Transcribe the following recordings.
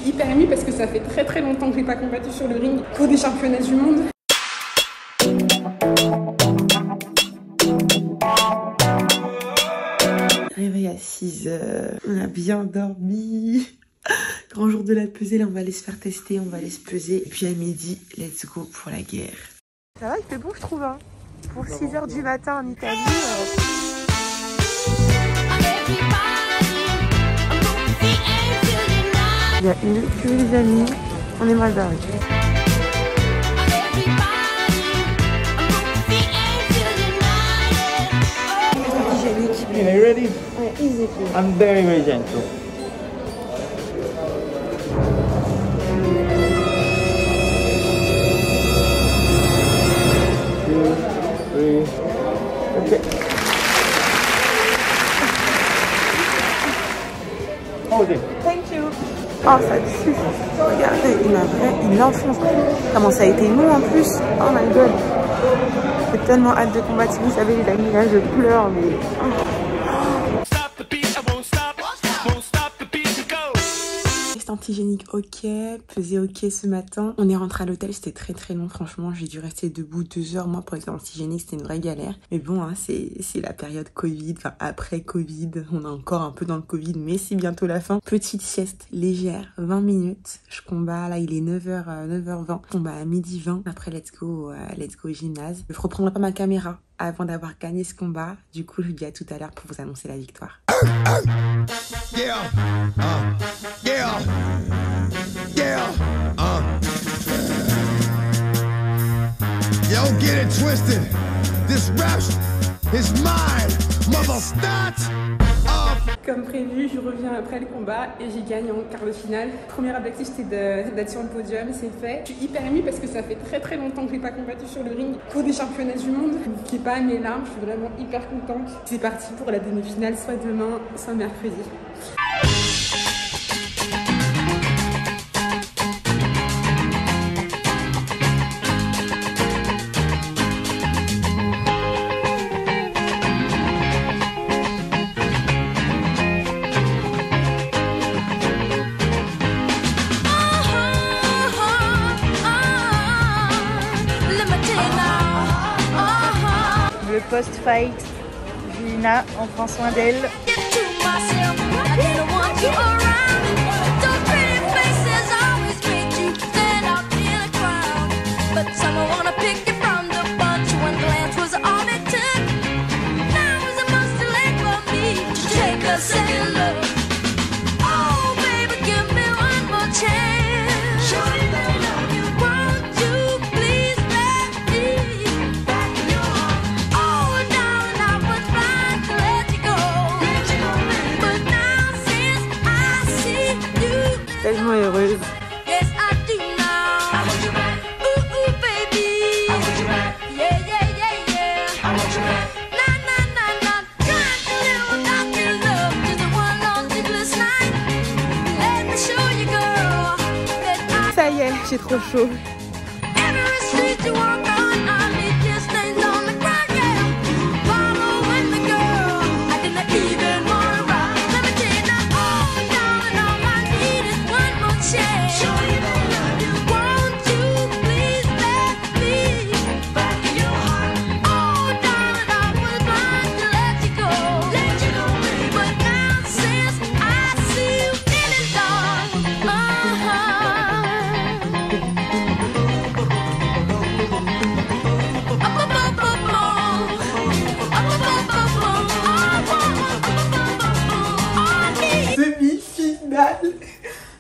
hyper émue parce que ça fait très longtemps que j'ai pas combattu sur le ring pour des championnats du monde. Réveil à 6h, on a bien dormi. Grand jour de la pesée, là on va aller se faire tester, on va aller se peser. Et puis à midi, let's go pour la guerre. Ça va, il fait bon je trouve hein. Pour 6h du matin en Italie. Il y a une queue les amis, on est mal barrés. Are you ready? Ouais, easy. I'm very gentle. Two, three. Okay. Hold it. Thank you. Oh, ça tue. Regardez, il l'enfonce. Comment ça a été long en plus. Oh my god. J'ai tellement hâte de combattre. Si vous savez, les amis, là, je pleure, mais... Test antigénique, ok. Pesé, ok ce matin. On est rentré à l'hôtel, c'était très long. Franchement, j'ai dû rester debout 2 heures. Moi, pour être antigénique, c'était une vraie galère. Mais bon, hein, c'est la période Covid. Enfin, après Covid. On est encore un peu dans le Covid, mais c'est bientôt la fin. Petite sieste légère, 20 minutes. Je combats, là, il est 9h20. Je combats à 12h20. Après, let's go au gymnase. Je reprendrai pas ma caméra avant d'avoir gagné ce combat. Du coup, je vous dis à tout à l'heure pour vous annoncer la victoire. Yo, get it twisted. This rap is mine, mother start. Comme prévu, je reviens après le combat et j'y gagne en quart de finale. Premier objectif c'était d'être sur le podium, c'est fait. Je suis hyper émue parce que ça fait très longtemps que j'ai pas combattu sur le ring pour des championnats du monde. Je n'ai pas mes larmes, je suis vraiment hyper contente. C'est parti pour la demi-finale, soit demain, soit mercredi. Le post-fight, Gina, on prend soin d'elle. Tellement heureuse. Ça y est, j'ai trop chaud.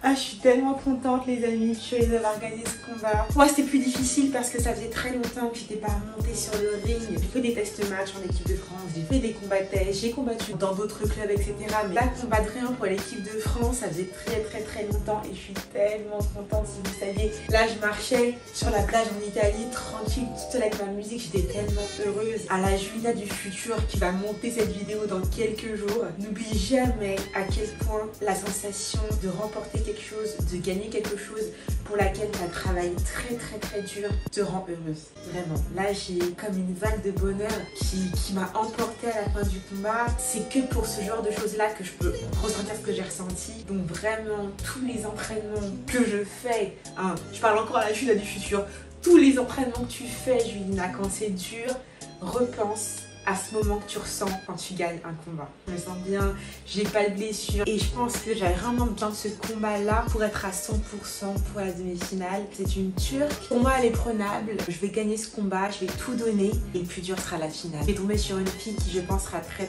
Ah, je suis tellement contente les amis, je suis d'avoir gagné ce combat. Moi c'était plus difficile parce que ça faisait très longtemps que j'étais pas remontée sur le ring. J'ai fait des tests match en équipe de France, j'ai fait des combats tests, j'ai combattu dans d'autres clubs etc. Mais là combattre rien pour l'équipe de France, ça faisait très longtemps et je suis tellement contente si vous saviez. Là je marchais sur la plage en Italie, tranquille, toute seule avec ma musique, j'étais tellement heureuse. À la Julia du futur qui va monter cette vidéo dans quelques jours, n'oublie jamais à quel point la sensation de remporter quelque chose, de gagner quelque chose pour laquelle tu as travaillé très dur, te rend heureuse. Vraiment. Là, j'ai comme une vague de bonheur qui m'a emportée à la fin du combat. C'est que pour ce genre de choses-là que je peux ressentir ce que j'ai ressenti. Donc vraiment, tous les entraînements que je fais, hein, je parle encore à la Julina du futur, tous les entraînements que tu fais, Julina, quand c'est dur, repense à ce moment que tu ressens quand tu gagnes un combat. Je me sens bien, j'ai pas de blessure et je pense que j'avais vraiment besoin de ce combat-là pour être à 100% pour la demi-finale. C'est une Turque, pour moi elle est prenable, je vais gagner ce combat, je vais tout donner et le plus dur sera la finale. Je vais tomber sur une fille qui je pense sera très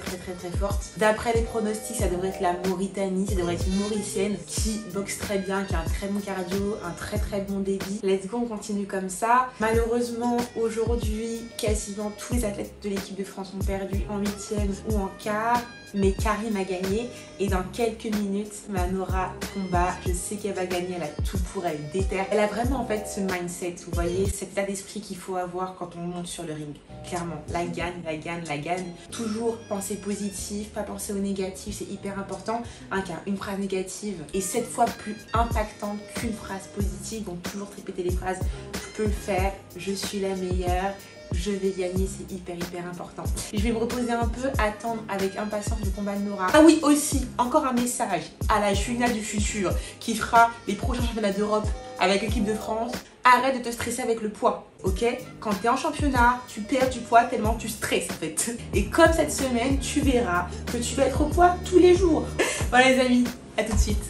forte. D'après les pronostics, ça devrait être la Mauritanie, ça devrait être une Mauricienne qui boxe très bien, qui a un très bon cardio, un très bon débit. Let's go, on continue comme ça. Malheureusement, aujourd'hui, quasiment tous les athlètes de l'équipe de France ont perdu en 8e ou en quart, mais Karim a gagné et dans quelques minutes Manora combat, je sais qu'elle va gagner, elle a tout pour elle, déterre. Elle a vraiment en fait ce mindset, vous voyez, cet état d'esprit qu'il faut avoir quand on monte sur le ring. Clairement, la gagne. Toujours penser positif, pas penser au négatif, c'est hyper important. Car une phrase négative est 7 fois plus impactante qu'une phrase positive, donc toujours répéter les phrases, je peux le faire, je suis la meilleure, je vais gagner, c'est hyper important. Je vais me reposer un peu, attendre avec impatience le combat de Nora. Ah oui, aussi, encore un message à la Julina du futur qui fera les prochains championnats d'Europe avec l'équipe de France. Arrête de te stresser avec le poids, ok? Quand tu es en championnat, tu perds du poids tellement tu stresses en fait. Et comme cette semaine, tu verras que tu vas être au poids tous les jours. Voilà les amis, à tout de suite.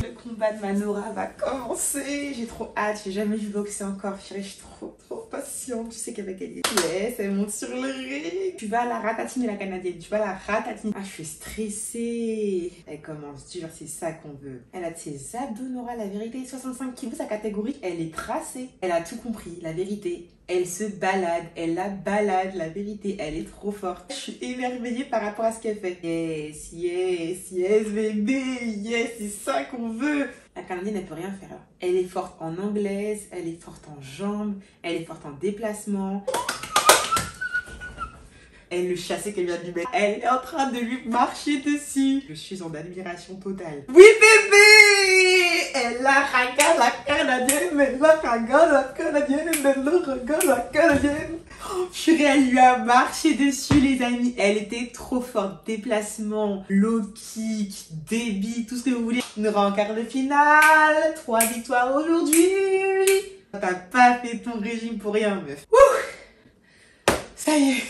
Le combat de Manora va commencer. J'ai trop hâte, j'ai jamais vu boxer encore. Je suis trop patiente. Tu sais qu'elle va gagner. Yes, elle monte sur le ring. Tu vas la ratatiner la canadienne. Tu vas la ratatiner. Ah, je suis stressée. Elle commence dur, c'est ça qu'on veut. Elle a de ses abdos, Nora. La vérité, 65 kg, sa catégorie. Elle est tracée. Elle a tout compris. La vérité. Elle se balade, elle la balade, la vérité, elle est trop forte. Je suis émerveillée par rapport à ce qu'elle fait. Yes, bébé, yes, c'est ça qu'on veut. La Canadienne, elle peut rien faire. Elle est forte en anglaise, elle est forte en jambes, elle est forte en déplacement. Elle le chassait qu'elle vient de lui mettre. Elle est en train de lui marcher dessus. Je suis en admiration totale. Oui, bébé! Elle a regardé la Canadienne, mais la regarde la Canadienne, mais la regarde la Canadienne. Purée, elle lui a marché dessus, les amis. Elle était trop forte. Déplacement, low kick, débit, tout ce que vous voulez. Nora en quart de finale. 3 victoires aujourd'hui. T'as pas fait ton régime pour rien, meuf. Ouh! Ça y est.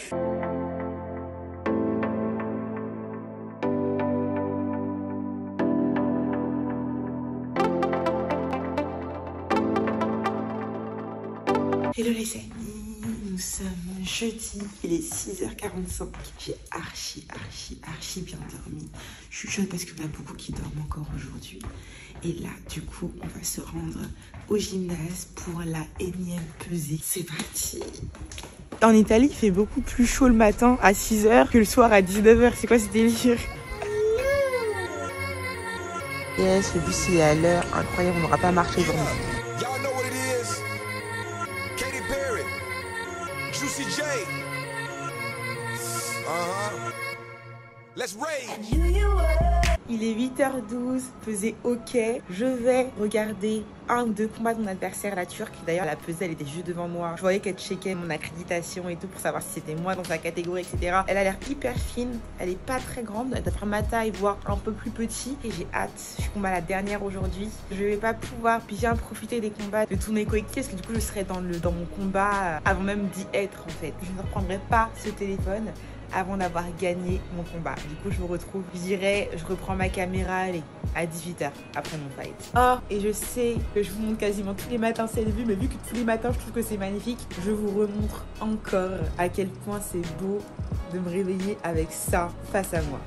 Hello les amis, nous sommes jeudi, il est 6h45. J'ai archi bien dormi. Je suis chaude parce qu'il y en a beaucoup qui dorment encore aujourd'hui. Et là, du coup, on va se rendre au gymnase pour la énième pesée. C'est parti. En Italie, il fait beaucoup plus chaud le matin à 6h que le soir à 19h. C'est quoi ce délire? Yes, le bus il est à l'heure. Incroyable, on n'aura pas marché aujourd'hui. Juicy J. Let's raid. Il est 8h12, pesée ok. Je vais regarder un ou deux combats de mon adversaire, la Turque. D'ailleurs, la pesée, elle était juste devant moi. Je voyais qu'elle checkait mon accréditation et tout pour savoir si c'était moi dans sa catégorie, etc. Elle a l'air hyper fine. Elle est pas très grande. Elle doit faire ma taille, voire un peu plus petit. Et j'ai hâte. Je combat la dernière aujourd'hui. Je vais pas pouvoir bien profiter des combats de tous mes coéquipiers parce que du coup, je serai dans mon combat avant même d'y être en fait. Je ne reprendrai pas ce téléphone avant d'avoir gagné mon combat. Du coup, je vous retrouve, je reprends ma caméra, allez, à 18h après mon fight. Oh, et je sais que je vous montre quasiment tous les matins cette vue, mais vu que tous les matins, je trouve que c'est magnifique, je vous remontre encore à quel point c'est beau de me réveiller avec ça face à moi.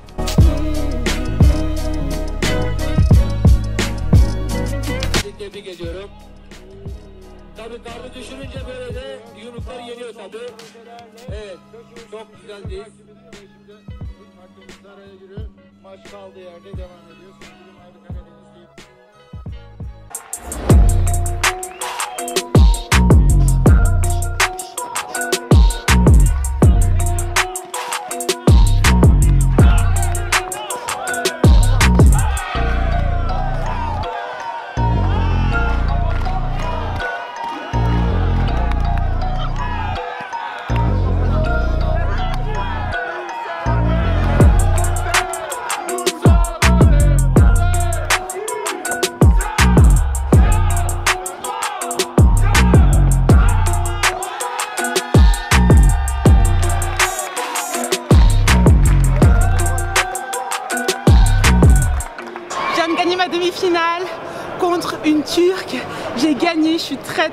Tabii karnı düşününce böyle de yumruklar geliyor tabii. Evet, çok güzel değil. Hakkımızda araya giriyor. Maç kaldığı yerde devam ediyor. Sonucun ayrı Karadeniz değil. contre une Turque. J'ai gagné, je suis très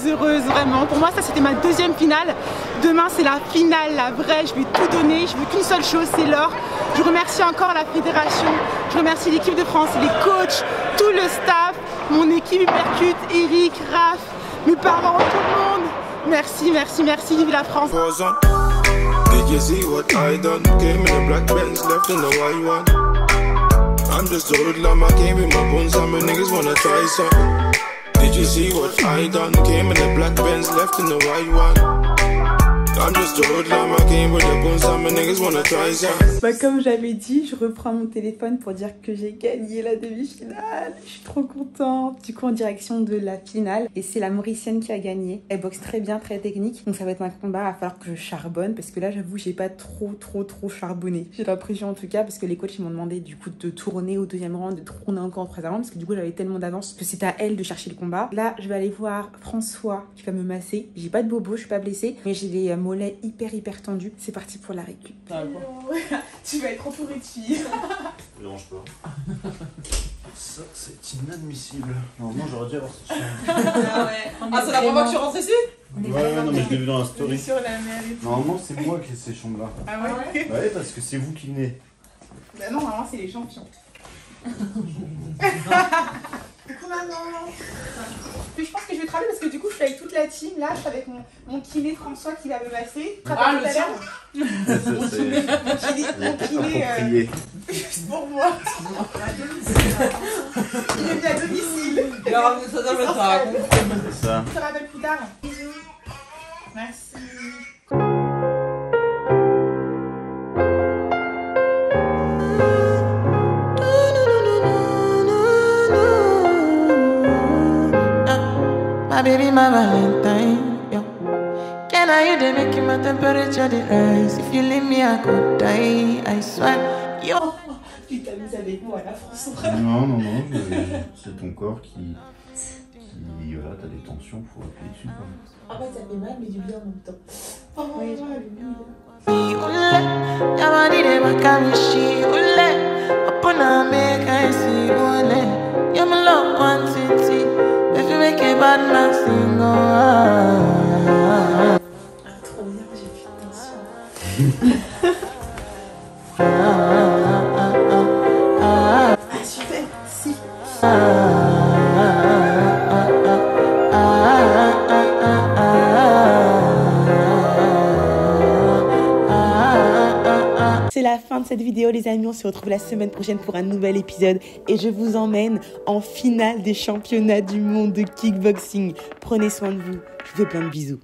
heureuse vraiment. Pour moi ça c'était ma deuxième finale. Demain c'est la finale, la vraie, je vais tout donner, je veux qu'une seule chose, c'est l'or. Je remercie encore la fédération, je remercie l'équipe de France, les coachs, tout le staff, mon équipe Hypercute, Eric, Raph, mes parents, tout le monde. Merci, vive la France. Did you see what I done? Came in a black Benz, left in the white one. I'm just a hoodlum, I came with my bones, and my niggas wanna try something. Did you see what I done? Came in a black Benz, left in the white one. I'm just a hoodlum, I came with the bones, and my niggas wanna try something. Bah comme j'avais dit, je reprends mon téléphone pour dire que j'ai gagné la demi-finale. Je suis trop contente. Du coup en direction de la finale. Et c'est la Mauricienne qui a gagné. Elle boxe très bien, très technique. Donc ça va être un combat, il va falloir que je charbonne. Parce que là j'avoue j'ai pas trop charbonné. J'ai l'impression en tout cas parce que les coachs ils m'ont demandé du coup de tourner au deuxième round, de tourner encore au troisième round. Parce que du coup j'avais tellement d'avance que c'était à elle de chercher le combat. Là je vais aller voir François qui va me masser. J'ai pas de bobo, je suis pas blessée. Mais j'ai les mollets hyper tendus. C'est parti pour la récup. Tu vas être entourée de filles. Mélange pas. Ça, c'est inadmissible. Normalement, j'aurais dû avoir cette chambre. Ah ouais. Ah, c'est la première fois que tu rentres ici? Ouais, non, mais je l'ai vu dans la story. Sur la mer et tout. Normalement, c'est moi qui ai ces chambres-là. Ah ouais? Ouais, parce que c'est vous qui venez. Bah non, normalement, c'est les champions. Coucou maman. Puis je pense que je vais travailler parce que du coup je suis avec toute la team là, je suis avec mon kiné François qui va me masser. Ah le tien. Mon kiné juste pour moi. Il est venu à domicile. Alors ça doit me raconter. C'est ça. Je te rappelle plus tard. Bisous. Merci. My baby, my Valentine, yo. Can I you dey make my temperature dey rise? If you leave me, I could die, I swear, yo. Tu t'amuses avec moi à la France. Non, c'est ton corps qui voilà, t'as des tensions, faut appuyer dessus quoi. Ah bah ça fait mal, mais du bien en même temps. Oh ouais, Your body dey make me she ule. Upon a make I see ule. You're my love one city. If you make a bad man sing, oh. Ah trop bien, j'ai plus de tension. Ah super, si. C'est la fin de cette vidéo les amis, on se retrouve la semaine prochaine pour un nouvel épisode et je vous emmène en finale des championnats du monde de kickboxing. Prenez soin de vous, je vous fais plein de bisous.